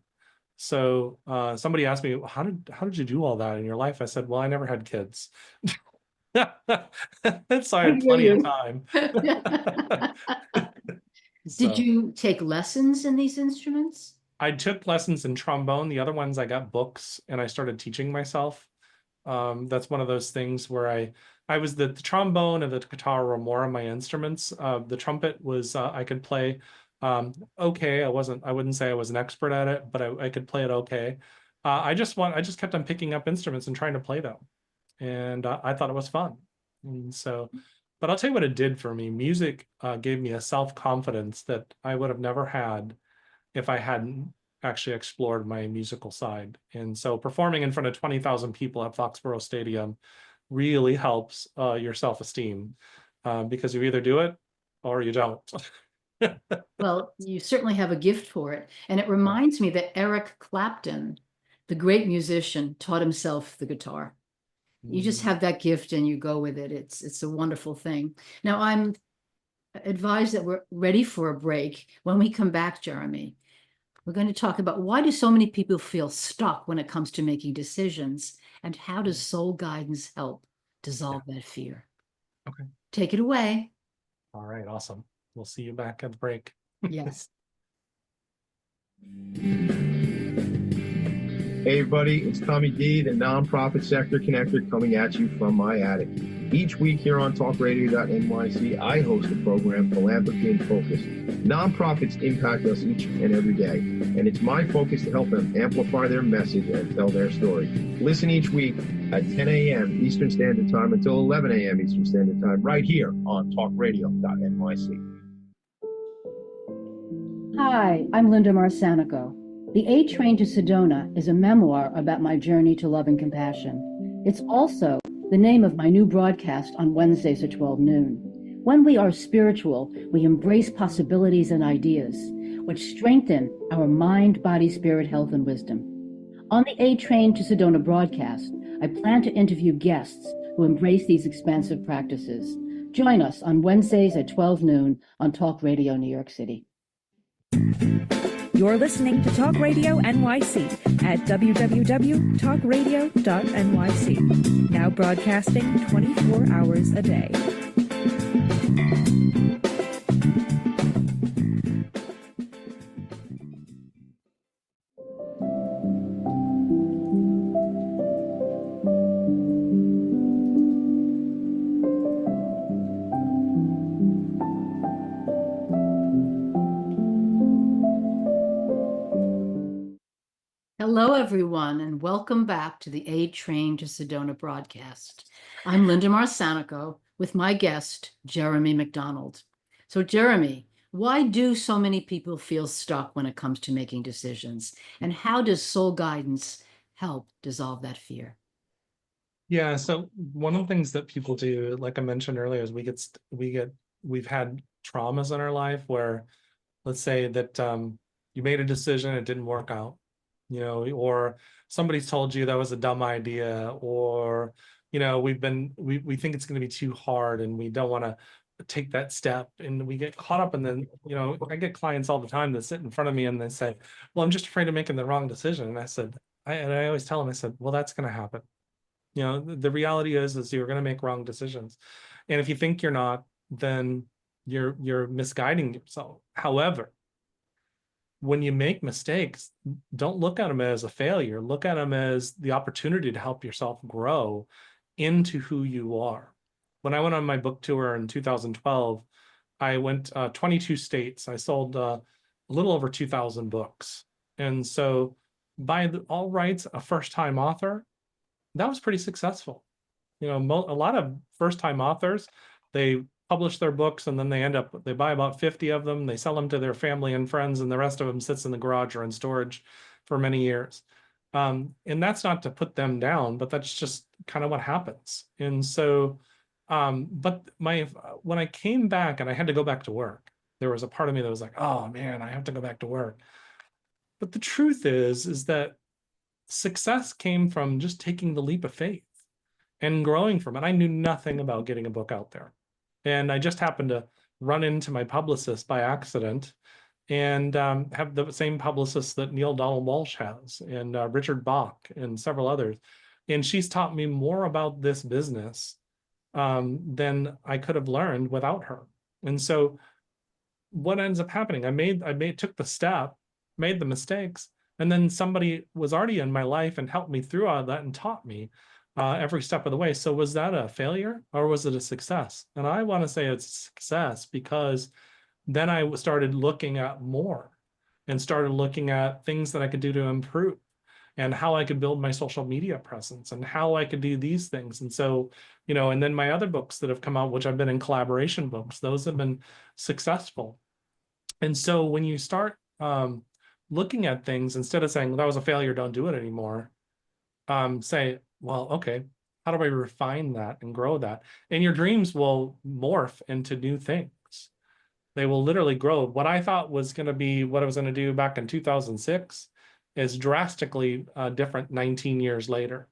So somebody asked me, how did you do all that in your life? I said, well, I never had kids. So I had plenty of time. Did you take lessons in these instruments? I took lessons in trombone. The other ones I got books and I started teaching myself. That's one of those things where I was the trombone and the guitar were more of my instruments. The trumpet was I could play okay. I wouldn't say I was an expert at it, but I could play it okay. I just kept on picking up instruments and trying to play them, and I thought it was fun. And so, but I'll tell you what it did for me. Music gave me a self-confidence that I would have never had if I hadn't actually explored my musical side. And so performing in front of 20,000 people at Foxborough Stadium really helps your self-esteem because you either do it or you don't. Well, you certainly have a gift for it. And it reminds me that Eric Clapton, the great musician, taught himself the guitar. You just have that gift and you go with it. It's a wonderful thing. Now, I'm advised that we're ready for a break. When we come back, Jeremy, we're going to talk about why do so many people feel stuck when it comes to making decisions, and how does soul guidance help dissolve that fear? Okay. Take it away. All right, awesome. We'll see you back at the break. Yes. Hey everybody, it's Tommy D, the Nonprofit Sector Connector, coming at you from my attic. Each week here on talkradio.nyc, I host a program, Philanthropy in Focus. Nonprofits impact us each and every day, and it's my focus to help them amplify their message and tell their story. Listen each week at 10 a.m. Eastern Standard Time until 11 a.m. Eastern Standard Time, right here on talkradio.nyc. Hi, I'm Linda Marsanico. The A Train to Sedona is a memoir about my journey to love and compassion. It's also the name of my new broadcast on Wednesdays at 12 noon. When we are spiritual, we embrace possibilities and ideas, which strengthen our mind, body, spirit, health, and wisdom. On the A Train to Sedona broadcast, I plan to interview guests who embrace these expansive practices. Join us on Wednesdays at 12 noon on Talk Radio New York City. You're listening to Talk Radio NYC at www.talkradio.nyc. Now broadcasting 24 hours a day. Hello, everyone, and welcome back to the A Train to Sedona broadcast. I'm Linda Marsanico with my guest, Jeremy McDonald. So, Jeremy, why do so many people feel stuck when it comes to making decisions? And how does soul guidance help dissolve that fear? Yeah, so one of the things that people do, like I mentioned earlier, is we've had traumas in our life where, let's say that you made a decision, it didn't work out. Or somebody's told you that was a dumb idea, or, we think it's going to be too hard and we don't want to take that step, and we get caught up. And then, I get clients all the time that sit in front of me and they say, well, I'm just afraid of making the wrong decision. And I said, I always tell them, I said, well, that's going to happen. The reality is you're going to make wrong decisions. And if you think you're not, then you're misguiding yourself. However, when you make mistakes, don't look at them as a failure. Look at them as the opportunity to help yourself grow into who you are. When I went on my book tour in 2012, I went 22 states. I sold a little over 2,000 books. And so by all rights, a first-time author, that was pretty successful. A lot of first-time authors, they publish their books and then they buy about 50 of them, they sell them to their family and friends, and the rest of them sits in the garage or in storage for many years. And that's not to put them down, but that's just kind of what happens. And so, but when I came back and I had to go back to work, there was a part of me that was like, oh man, I have to go back to work. But the truth is that success came from just taking the leap of faith and growing from it. I knew nothing about getting a book out there. And I just happened to run into my publicist by accident. and have the same publicist that Neil Donald Walsh has, and Richard Bach and several others. And she's taught me more about this business than I could have learned without her. And so what ends up happening, took the step, made the mistakes, and then somebody was already in my life and helped me through all that and taught me every step of the way. So was that a failure or was it a success? And I want to say it's a success, because then I started looking at more and started looking at things that I could do to improve, and how I could build my social media presence, and how I could do these things. And so, and then my other books that have come out, which have been in collaboration books, those have been successful. And so when you start looking at things, instead of saying, well, that was a failure, don't do it anymore, say, well, okay, how do I refine that and grow that? And your dreams will morph into new things. They will literally grow. What I thought was going to be what I was going to do back in 2006 is drastically different 19 years later.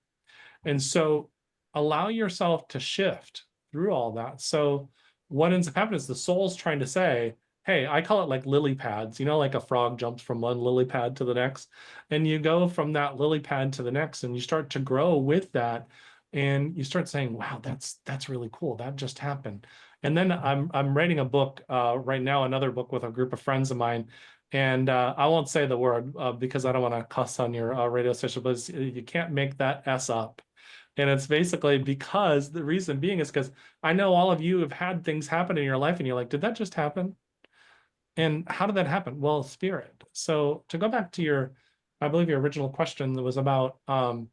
And so allow yourself to shift through all that. So what ends up happening is the soul's trying to say, hey, I call it like lily pads, like a frog jumps from one lily pad to the next, and you go from that lily pad to the next, and you start to grow with that. And you start saying, wow, that's really cool. That just happened. And then I'm writing a book right now, another book with a group of friends of mine. And I won't say the word because I don't want to cuss on your radio station, but you can't make that S up. And it's basically because the reason being is because I know all of you have had things happen in your life and you're like, did that just happen? And how did that happen? Well, spirit. So to go back to I believe your original question that was about, when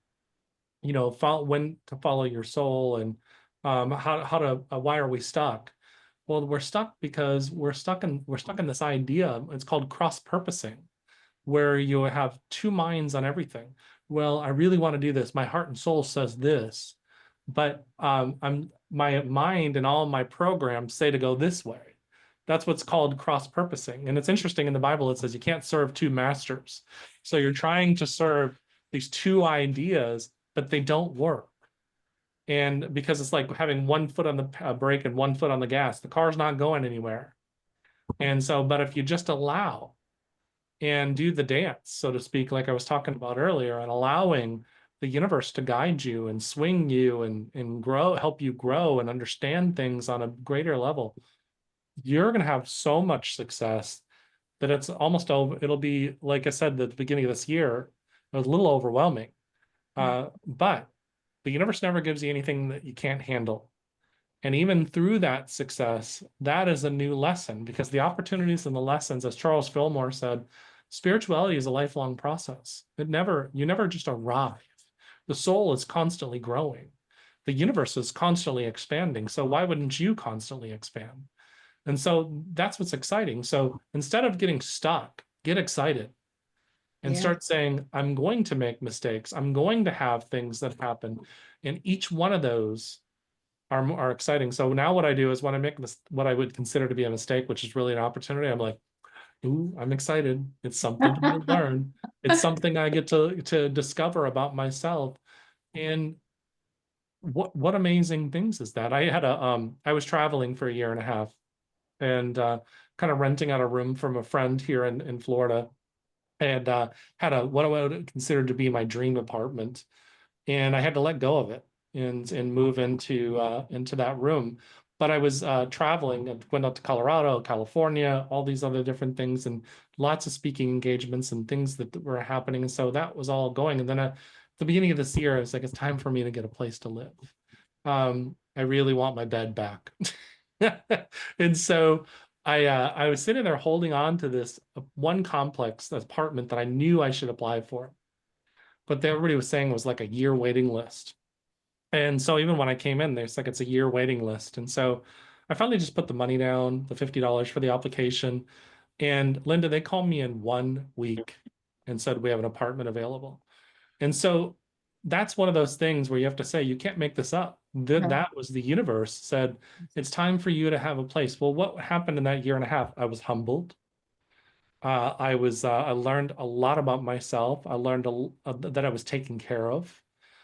to follow your soul, and why are we stuck? Well, we're stuck because we're stuck in this idea. It's called cross-purposing, where you have two minds on everything. Well, I really want to do this. My heart and soul says this, but my mind and all my programs say to go this way. That's what's called cross-purposing. And it's interesting, in the Bible, it says you can't serve two masters. So you're trying to serve these two ideas, but they don't work. And because it's like having one foot on the brake and one foot on the gas, the car's not going anywhere. And so, but if you just allow and do the dance, so to speak, like I was talking about earlier, and allowing the universe to guide you and swing you and grow, help you grow and understand things on a greater level, you're going to have so much success that it's almost over. It'll be, like I said, at the beginning of this year, it was a little overwhelming. But the universe never gives you anything that you can't handle. And even through that success, that is a new lesson, because the opportunities and the lessons, as Charles Fillmore said, spirituality is a lifelong process. You never just arrive. The soul is constantly growing. The universe is constantly expanding. So why wouldn't you constantly expand? And so that's what's exciting. So instead of getting stuck, get excited. And start saying, I'm going to make mistakes. I'm going to have things that happen. And each one of those are exciting. So now what I do is when I make what I would consider to be a mistake, which is really an opportunity, I'm like, ooh, I'm excited. It's something to learn. It's something I get to discover about myself. And what amazing things is that? I was traveling for a year and a half and kind of renting out a room from a friend here in Florida. And had what I would consider to be my dream apartment, and I had to let go of it and move into that room. But I was traveling. I went out to Colorado, California, all these other different things, and lots of speaking engagements and things that were happening. And so that was all going. And then at the beginning of this year, I was like, it's time for me to get a place to live. I really want my bed back. And so I was sitting there holding on to this one complex apartment that I knew I should apply for, but everybody was saying it was like a year waiting list. And so even when I came in, there's like, it's a year waiting list. And so I finally just put the money down, the $50 for the application. And Linda, they called me in 1 week and said, we have an apartment available. And so that's one of those things where you have to say, you can't make this up. That was the universe said, it's time for you to have a place. Well, what happened in that year and a half? I was humbled. I learned a lot about myself. I learned that I was taken care of.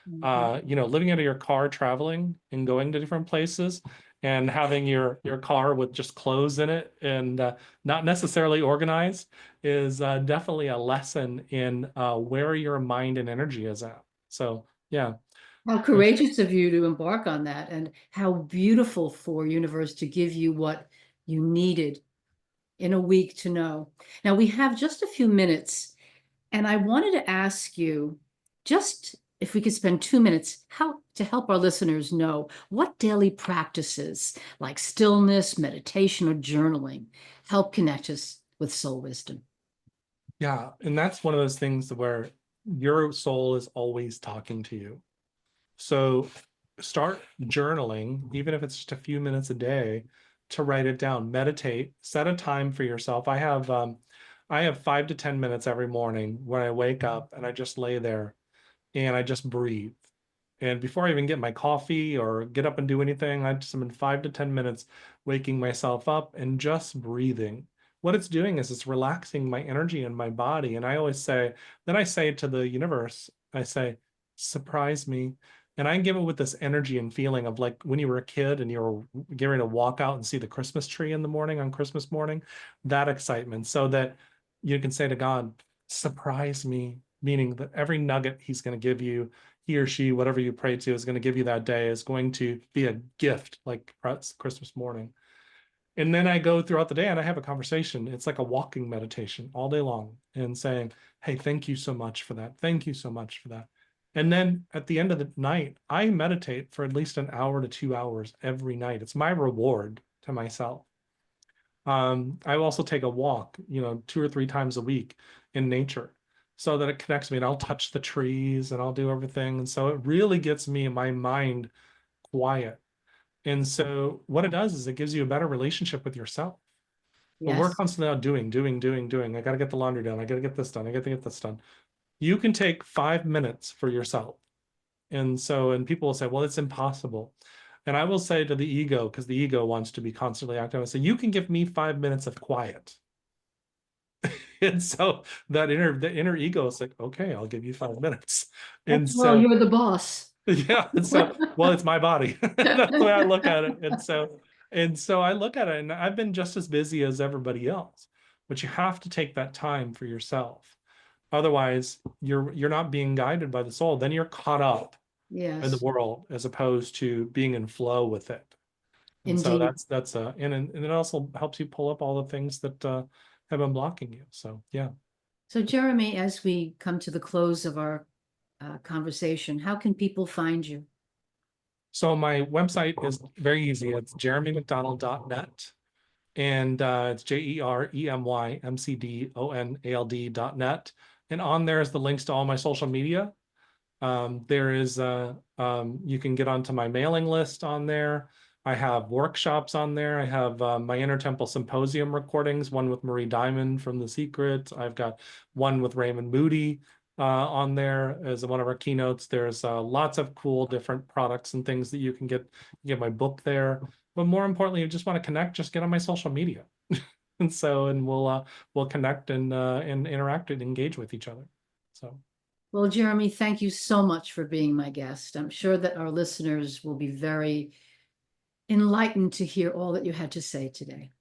Living out of your car, traveling and going to different places and having your car with just clothes in it and not necessarily organized is definitely a lesson in where your mind and energy is at. So yeah. How courageous of you to embark on that, and how beautiful for universe to give you what you needed in a week to know. Now we have just a few minutes, and I wanted to ask you, just if we could spend 2 minutes, how to help our listeners know what daily practices like stillness, meditation, or journaling help connect us with soul wisdom. Yeah, and that's one of those things where your soul is always talking to you. So start journaling, even if it's just a few minutes a day, to write it down. Meditate, set a time for yourself. I have 5 to 10 minutes every morning when I wake up, and I just lay there and I just breathe. And before I even get my coffee or get up and do anything, I just spend 5 to 10 minutes waking myself up and just breathing. What it's doing is it's relaxing my energy in my body. And I always say, then I say to the universe, I say, surprise me. And I give it with this energy and feeling of like when you were a kid and you were getting ready to walk out and see the Christmas tree in the morning on Christmas morning, that excitement, so that you can say to God, surprise me, meaning that every nugget he's going to give you, he or she, whatever you pray to, is going to give you that day, is going to be a gift like Christmas morning. And then I go throughout the day and I have a conversation. It's like a walking meditation all day long and saying, hey, thank you so much for that. Thank you so much for that. And then at the end of the night, I meditate for at least an hour to 2 hours every night. It's my reward to myself. I also take a walk, 2 or 3 times a week in nature, so that it connects me, and I'll touch the trees and I'll do everything. And so it really gets me and my mind quiet. And so what it does is it gives you a better relationship with yourself. But we're constantly out doing. I got to get the laundry done. I got to get this done. I got to get this done. You can take 5 minutes for yourself. And people will say, well, it's impossible. And I will say to the ego, because the ego wants to be constantly active, I say, you can give me 5 minutes of quiet. And so the inner ego is like, okay, I'll give you 5 minutes. And well, you're the boss. Yeah. And so, well, it's my body. That's the way I look at it. And so I look at it, and I've been just as busy as everybody else, but you have to take that time for yourself. Otherwise, you're not being guided by the soul. Then you're caught up in the world as opposed to being in flow with it. And Indeed. so that's and it also helps you pull up all the things that have been blocking you. So yeah. So Jeremy, as we come to the close of our conversation, how can people find you? So my website is very easy. It's jeremymcdonald.net. And it's JEREMYMCDONALD.net. And on there is the links to all my social media. There is, you can get onto my mailing list on there. I have workshops on there. I have my Inner Temple Symposium recordings, one with Marie Diamond from The Secret. I've got one with Raymond Moody on there as one of our keynotes. There's lots of cool different products and things that you can get. You get my book there. But more importantly, you just want to connect, just get on my social media. And we'll connect and interact and engage with each other. So. Well, Jeremy, thank you so much for being my guest. I'm sure that our listeners will be very enlightened to hear all that you had to say today.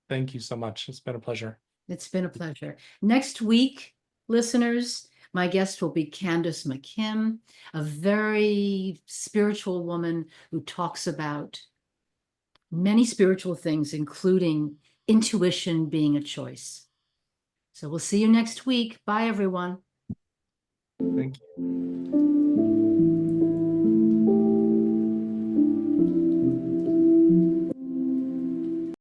Thank you so much. It's been a pleasure. It's been a pleasure. Next week, listeners, my guest will be Candace McKim, a very spiritual woman who talks about many spiritual things, including intuition being a choice. So we'll see you next week. Bye, everyone. Thank you.